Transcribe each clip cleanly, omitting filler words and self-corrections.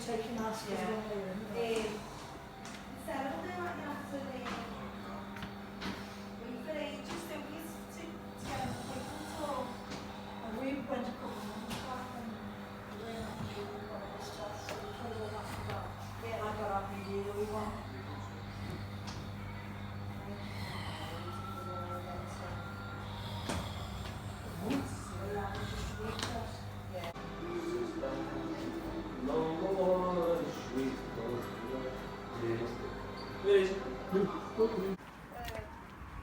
taking our skills Yeah. one way or another. Sarah will do like you have to wait for ages, don't you, to get an appointment or And we went a couple of months back and we were not sure we got this test, so we told all that to that. yeah. I got our media that we want. So yeah, it was just a week test.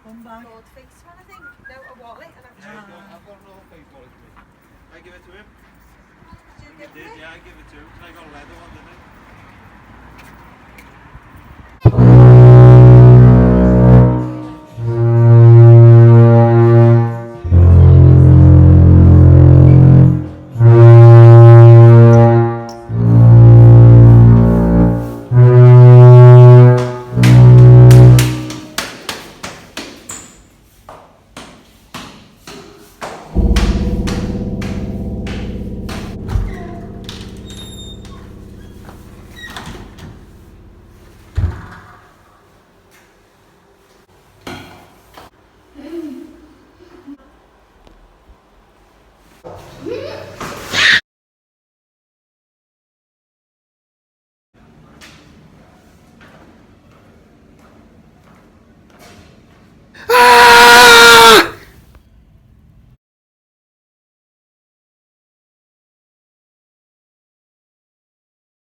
Come back. Gold face one, I think. No, a wallet, and Yeah, I've got an old face wallet to me. I give it to him. Did you He give did, it? yeah, I give it to him. I got a leather one, didn't I? Yeah.